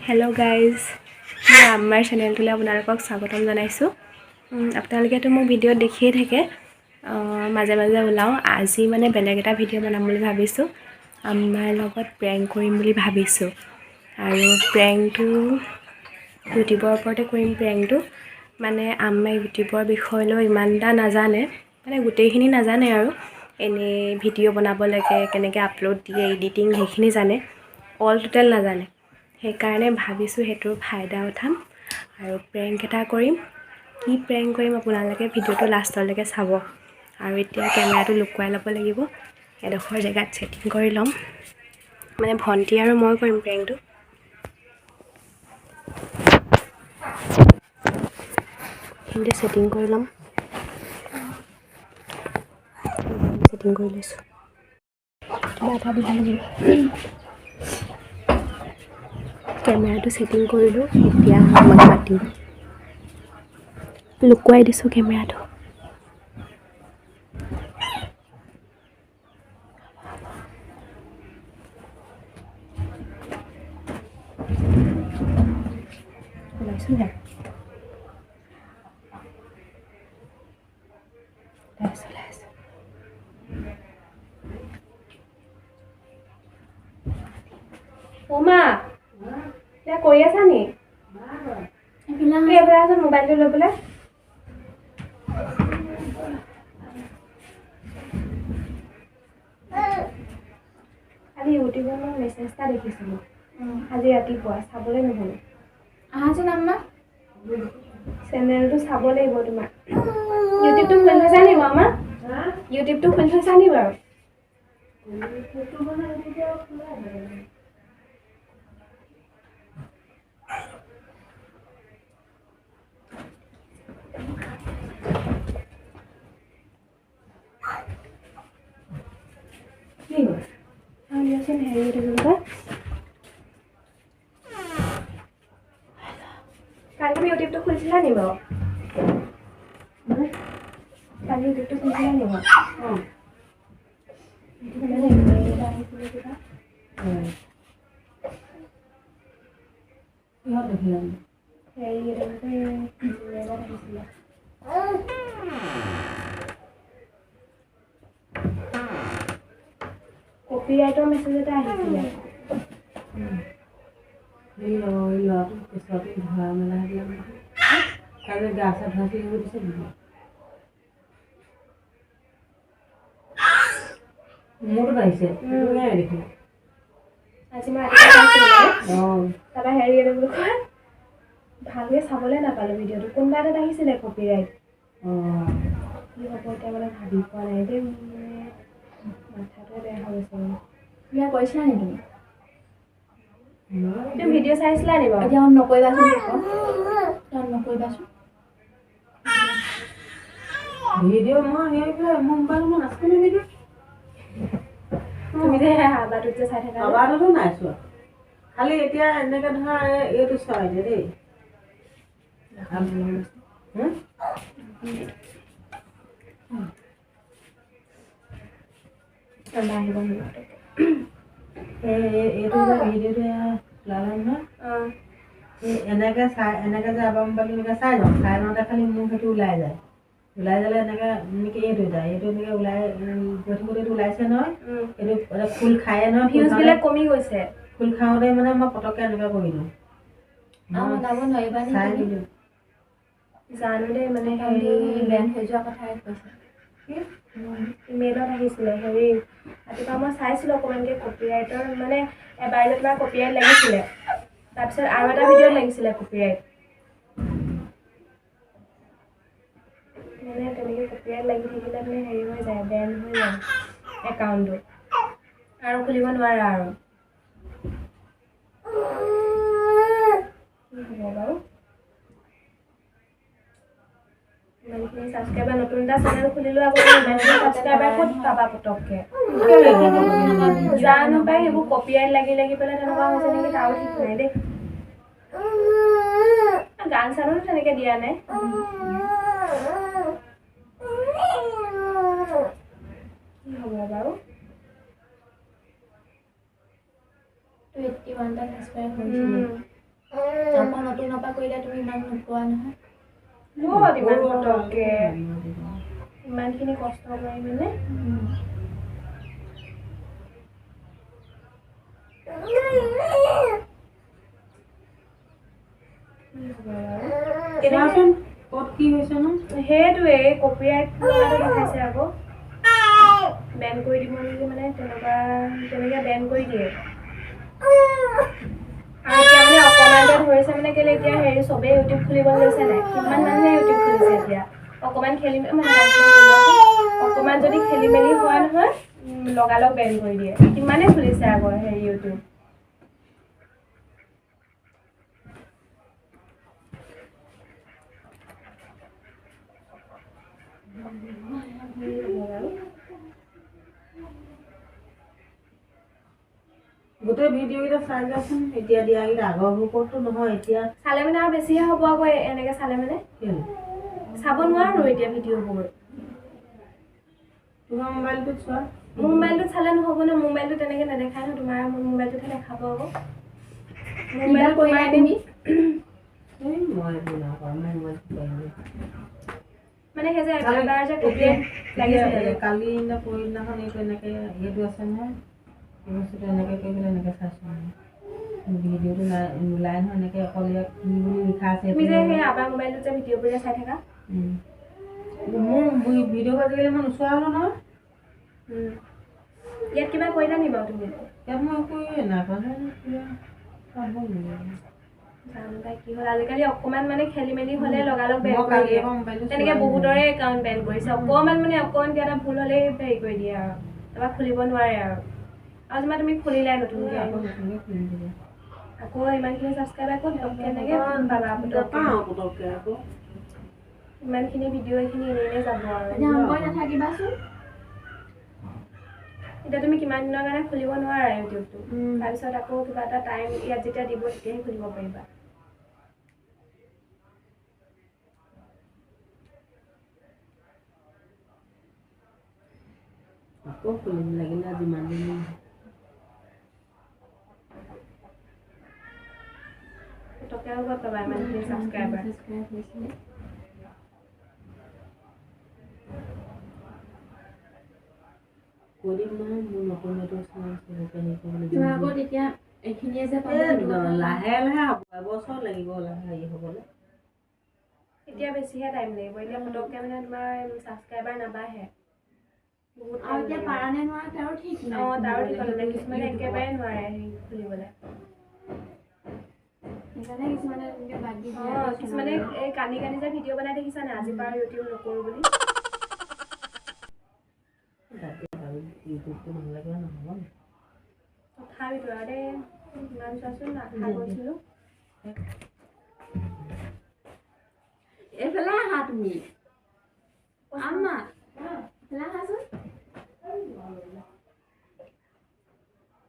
Hello' guys, মই আমাৰ চেনেলটোলৈ আপোনালোকক স্বাগতম জনাইছোঁ। আপোনালোকেতো মোৰ ভিডিঅ'ত দেখিয়ে থাকে, মাজে মাজে ওলাওঁ। আজি মানে বেলেগ এটা ভিডিঅ' বনাম বুলি ভাবিছোঁ। আমাৰ লগত প্ৰেংক কৰিম বুলি ভাবিছোঁ। আৰু প্ৰেংকটো ইউটিউবৰ ওপৰতে কৰিম। প্ৰেংকটো মানে আমাৰ ইউটিউবৰ বিষয় লৈ ইমান এটা নাজানে, মানে গোটেইখিনি নাজানে আৰু এনেই ভিডিঅ' বনাব লাগে, কেনেকৈ আপলোড দিয়ে, এডিটিং সেইখিনি জানে, অল টোটেল নাজানে। সেইকাৰণে ভাবিছোঁ সেইটোৰ ফাইদা উঠাম আৰু প্ৰেংক এটা কৰিম। কি প্ৰেংক কৰিম আপোনালোকে ভিডিঅ'টো লাষ্টলৈকে চাব। আৰু এতিয়া কেমেৰাটো লুকুৱাই ল'ব লাগিব, এডোখৰ জেগাত ছেটিং কৰি ল'ম। মানে ভণ্টি আৰু মই কৰিম প্ৰেংকটো। সেইখিনি ছেটিং কৰি ল'ম। ছেটিং কৰি লৈছোঁ। কিবা এটা দিব লাগিব। কেমেৰাটো ছেটিং কৰিলোঁ, এতিয়া আমাক মাতিম। লুকুৱাই দিছোঁ কেমেৰাটো। ওলাইছোঁ নাই? ওলাইছোঁ। মা এতিয়া কৰি আছা নি? এইফালে আছে মোবাইলটো লৈ পেলাই। আজি ইউটিউবত মই মেছেজ এটা দেখিছিলোঁ, আজি ৰাতিপুৱা চাবলৈ নহ'লে। আহাচোন আম্মা, চেনেলটো চাব লাগিব তোমাৰ। ইউটিউবটো খুলি থৈছা নি বাৰু আমা? ইউটিউবটো খুলি থৈছা নি বাৰু? কি হ'ল? দিয়াচোন হেৰি এইটো কি কয়, কালি তুমি ইউটিউবটো খুলিছিলা নি বাৰু? কালি ইউটিউবটো খুলিছিলা নি বাৰু? কিহত দেখিলা? হেৰি এইটো কি কয়, আহিছিলে। কপিৰাইটৰ মেছেজ এটা আহিছিলে। ল'ৰাটো পিছতে ধৰা মেলা কালি গা চা ধুৱাইছে দিছে নহয়। মোৰতো বাঢ়িছে দেখোন। আজি মই তাৰপৰা হেৰি এইটো বুলি কয়, ভালকৈ চাবলৈ নাপালোঁ ভিডিঅ'টো। কোনোবা এটাত আহিছিলে কপিৰাইট। কি হ'ব এতিয়া মানে ভাবি পোৱা নাই দেই, মাথাটোৱে বেয়া হৈ গৈছে। কিবা কৰিছিলা নি তুমি? তুমি ভিডিঅ' চাইছিলা নি বাৰু? এতিয়া নকৰিবাচোন, নকৰিবাচোন। ভিডিঅ' মই সেইবিলাক মোৰ মোবাইলত মই নাচালোঁ ভিডিঅ'। তুমি যে হাবাটোত যে চাই থাকা, হাবাটোতো নাই চোৱা, খালি এতিয়া এনেকৈ ধৰা এইটো চোৱা এতিয়া দেই। এইটো ভিডিঅ'টো লালা নহয়, এনেকৈ চাই এনেকৈ যে আবাম পালি এনেকৈ চাই যাওঁতে খালি মোৰ সেইটো ওলাই যায়। ওলাই যালে এনেকৈ এইটো এনেকৈ ওলাই গৈ থাকোঁতে এইটো ওলাইছে নহয়, এইটো ফুল খায়ে নহয়, ভিউজবিলাক কমি গৈছে। ফুল খাওঁতে মানে মই পটককৈ এনেকৈ কৰি দিওঁ। বনাব নোৱাৰিবা চাই দিলোঁ। জানো দেই, মানে হেৰি বেন হৈ যোৱা কথাই কৈছে। ইমেইলত আহিছিলে হেৰি, ৰাতিপুৱা মই চাইছিলোঁ অকণমানকৈ কপিৰাইটৰ, মানে এবাৰ যে তোমাৰ কপিৰাইট লাগিছিলে, তাৰপিছত আৰু এটা ভিডিঅ'ত লাগিছিলে কপিৰাইট। মানে তেনেকৈ কপিৰাইট লাগি থাকিলে মানে হেৰি হৈ যায়, বেন হৈ যায় একাউণ্টটো, আৰু খুলিব নোৱাৰা আৰু। কি হ'ব বাৰু? ইমানখিনি ছাবস্ক্ৰাইবাৰ, নতুন এটা চেনেল খুলিলোঁ, আকৌ ইমানখিনি ছাবস্ক্ৰাইবাৰ ক'ত পাবা পটককৈ? জানো পাই, সেইবোৰ কপিৰাইট লাগি পেলাই তেনেকুৱা হৈছে নেকি, তাৰো ঠিক নাই দেই। গান চানো তেনেকৈ দিয়া নাই। কি হ'ব বাৰু? 21টা ছাবস্ক্ৰাইব হৈছিলে। নতুন নপা কৰিলে তুমি ইমান নোপোৱা নহয় ইমান পটককে ইমানখিনি কষ্ট কৰি মানে কেনেকৈ ক'ত কি হৈছে নো সেইটোৱে কপিৰাইট লগাটো দেখাইছে আকৌ বেন কৰি দিব নেকি মানে তেনেকৈ বেন কৰি দিয়ে আৰু এতিয়া মানে অকণমানতে ধৰিছে মানে কেলৈ এতিয়া হেৰি চবেই ইউটিউব খুলিব লৈছে নাই কিমান মানুহে ইউটিউব খুলিছে এতিয়া অকণমান খেলি অকণমান যদি খেলি মেলি হোৱা নহয় লগালগ বেন কৰি দিয়ে কিমানে খুলিছে আকৌ হেৰি ইউটিউব গোটেই ভিডিঅ' কেইটা চাই যাচোন এতিয়া দিয়া কেইটা আগৰবোৰ ক'তো নহয় এতিয়া চালে মানে আৰু বেছিহে হ'ব আকৌ এনেকৈ চালে মানে চাব নোৱাৰো এতিয়া ভিডিঅ'বোৰ তোমাৰ মোবাইলটোত চোৱা মোৰ মোবাইলটোত চালে নহ'ব ন মোবাইলটো তেনেকৈ নেদেখায় ন তোমাৰ মোৰ মোবাইলটোতহে দেখাব আকৌ মোবাইল কৰিবা তুমি মই একো নাপাওঁ মই মোবাইলটো মানে সেই যে এবাৰ যে কপিৰাইট লাগিছিলে কালি পৰহিদিনাখন এইটো এনেকৈ সেইটো আছে নহয় এই বস্তুটো এনেকৈ কৰি পেলাই এনেকৈ চাইছোঁ ভিডিঅ'টো নোলাই নহয় এনেকৈ অকল ইয়াত কি বুলি লিখা আছে তুমি যে সেই আবাৰ মোবাইলটোত যে ভিডিঅ'বোৰ যে চাই থাকা মোৰ ভিডিঅ' আজিকালি মই নোচোৱা হ'লো নহয় ইয়াত কিবা কৰিলা নি বাৰু তুমি ইয়াত মই একোৱে নাপাওঁ জানো তাই কি হ'ল আজিকালি অকণমান মানে খেলি মেলি হ'লে লগালগ বেন কৰি দিয়ে তেনেকৈ বহুতৰে একাউণ্ট বেন কৰিছে অকণমান মানে অকণমান কিবা এটা ভুল হ'লেই হেৰি কৰি দিয়ে আৰু তাৰপৰা খুলিব নোৱাৰে আৰু যেনিবা তুমি খুলিলাই নতুনকৈ আকৌ ইমানখিনি ছাবস্ক্ৰাইবাৰ ক'ত কেনেকৈ পাবা পটককৈ আকৌ ইমানখিনি ভিডিঅ' এইখিনি এনেই যাব আৰু নাথাকিবাচোন এতিয়া তুমি কিমান দিনৰ কাৰণে খুলিব নোৱাৰা ইউটিউবটো তাৰপিছত আকৌ কিবা এটা টাইম ইয়াত যেতিয়া দিব তেতিয়াহে খুলিব পাৰিবা আকৌ খুলিম লাগিলে যিমান দিন পটককৈ আৰু ক'ত পাবা ইমানখিনি ছাবস্ক্ৰাইবাৰ কৰিম নহয় মোৰ নতুন তেতিয়া এইখিনিয়ে যে লাহে লাহে হ'ব এবছৰ লাগিব হেৰি হ'বলৈ এতিয়া বেছিহে টাইম লাগিব এতিয়া পটককৈ মানে তোমাৰ ছাবস্ক্ৰাইবাৰ নাবাঢ়ে বহুত আৰু এতিয়া পাৰা নে নোৱাৰা তাৰো ঠিক নাই তাৰো ঠিক নাই কিছুমানে একেবাৰে নোৱাৰে হেৰি খুলিবলৈ সেইকাৰণে কিছুমানে তেনেকৈ বাদ দি কিছুমানে এই কান্দি কান্দি যে ভিডিঅ' বনাই দেখিছা নাই আজিৰ পৰা ইউটিউব নকৰোঁ বুলি ইউটিউবটো নালাগে নহ'ব তথাপিতো আৰু দেই ইমান চোৱাচোন আশা কৰিছিলোঁ এইফালে আহা তুমি আম্মা এইফালে আহাচোন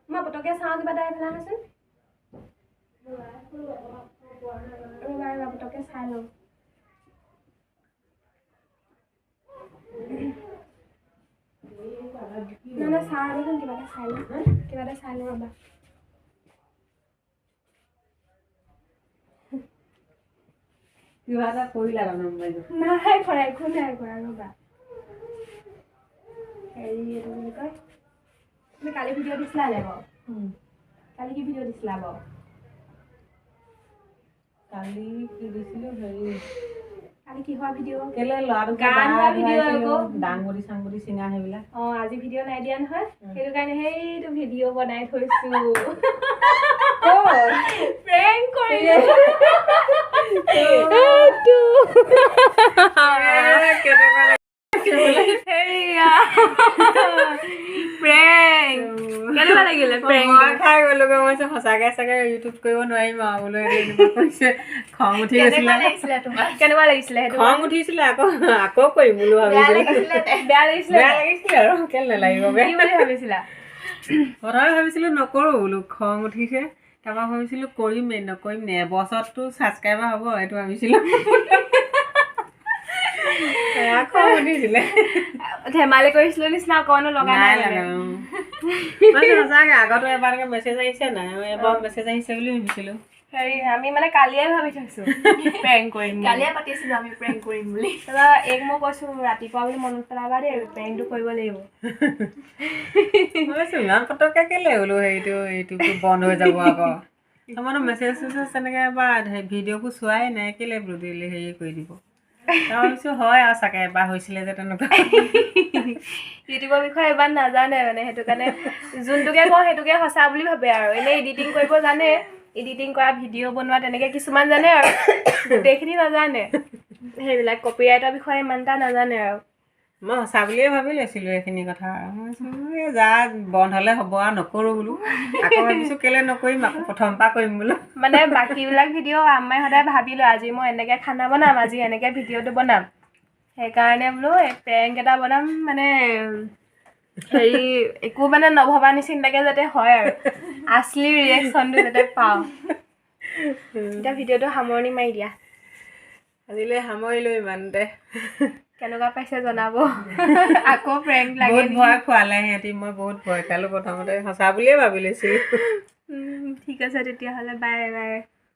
মই পটককৈ চাওঁ কিবা এটা এইফালে আহাচোন পটককৈ চাই লওঁ নহয় চাই আনিচোন কিবা এটা চাই লওঁ ৰ'বা কিবা এটা কৰিলা তাৰমানে মোবাইলটো নাই কৰা একো নাই কৰা ৰ'বা হেৰি এইটো বুলি কয় তুমি কালি ভিডিঅ' দিছিলা নাই বাৰু কালি কি ভিডিঅ' দিছিলা বাৰু কালি কি দিছিলোঁ হেৰি কালি কিহৰ ভিডিঅ' কেলে ল'ৰাটো গান গোৱা ভিডিঅ' আকৌ ডাংবডি চাংবডি চিঙা সেইবিলাক আজি ভিডিঅ' নাই দিয়া নহয় সেইটো কাৰণে সেইটো ভিডিঅ' বনাই থৈছো প্ৰেংক কৰিলো কেনেকুৱা লাগিলে খাই গ'লোগৈ মই সঁচাকৈ চাগে ইউটিউব কৰিব নোৱাৰিম আৰু বোলো কৈছে খং উঠি গৈছিলে কেনেকুৱা লাগিছিলে খং উঠিছিলে আকৌ কৰিম বোলো ভাবিছিলো বেয়া লাগিছিলে আৰু কেলে নালাগিব ভাবিছিলা প্ৰথমে ভাবিছিলো নকৰোঁ বোলো খং উঠিছে তাৰপৰা ভাবিছিলো কৰিমেই নকৰিম নে এবছৰততো ছাবস্ক্ৰাইবাৰ হ'ব এইটো ভাবিছিলো খং উঠিছিলে ধেমালি কৰিছিলো নিচিনা অকণো লগা নাই সঁচাকৈ আগতো এবাৰ মেছেজ আহিছে নাই এবাৰ মেছেজ আহিছে বুলি ভাবিছিলোঁ হেৰি আমি মানে কালিয়ে ভাবি থৈছোঁ প্ৰেংক কৰিম বুলি। কালিয়ে পাতিছিলোঁ আমি প্ৰেংক কৰিম বুলি। তাৰপৰা এইক মই কৈছোঁ ৰাতিপুৱা বুলি মনত পেলাবা দেই প্ৰেংকটো কৰিব লাগিব। মই কৈছোঁ ইমান পটককৈ কেলৈ বোলো ইউটিউবটো বন্ধ হৈ যাব আকৌ। আমাৰো মেছেজ চেছেজ তেনেকৈ বা ভিডিঅ'বোৰ চোৱাই নাই কেলৈ বোলো দিলে হেৰি কৰি দিব। তাৰ ভাবিছোঁ হয় আৰু চাগে এবাৰ হৈছিলে যে তেনেকুৱা। ইউটিউবৰ বিষয়ে ইমান নাজানে মানে সেইটো কাৰণে যোনটোকে কওঁ সেইটোকে সঁচা বুলি ভাবে আৰু এনেই এডিটিং কৰিব জানে, এডিটিং কৰা ভিডিঅ' বনোৱা তেনেকৈ কিছুমান জানে আৰু গোটেইখিনি নাজানে। সেইবিলাক কপিৰাইটৰ বিষয়ে ইমান এটা নাজানে আৰু। মই সঁচা বুলিয়ে ভাবি লৈছিলোঁ এইখিনি কথা। মই ভাবিছোঁ এই যা বন্ধ হ'লে হ'ব আৰু নকৰোঁ বোলো। আকৌ ভাবিছোঁ কেলৈ নকৰিম আকৌ প্ৰথমৰ পৰা কৰিম বোলো। মানে বাকীবিলাক ভিডিঅ' আম্মাই সদায় ভাবিলোঁ আজি মই এনেকৈ খানা বনাম, আজি এনেকৈ ভিডিঅ'টো বনাম। সেইকাৰণে বোলো প্ৰেংক এটা বনাম মানে হেৰি একো মানে নভবা নিচিন্তাকৈ যাতে হয় আৰু আচলি ৰিয়েকশ্যনটো যাতে পাওঁ। এতিয়া ভিডিঅ'টো সামৰণি মাৰি দিয়া। আজিলৈ সামৰিলোঁ ইমানতে। কেনেকুৱা পাইছে জনাব। আকৌ প্ৰেংক লাগে বহুত ভয় খোৱালে সিহঁতি, মই বহুত ভয় খালোঁ প্ৰথমতে, সঁচা বুলিয়ে ভাবি লৈছিলোঁ। ঠিক আছে তেতিয়াহ'লে বাই বাই।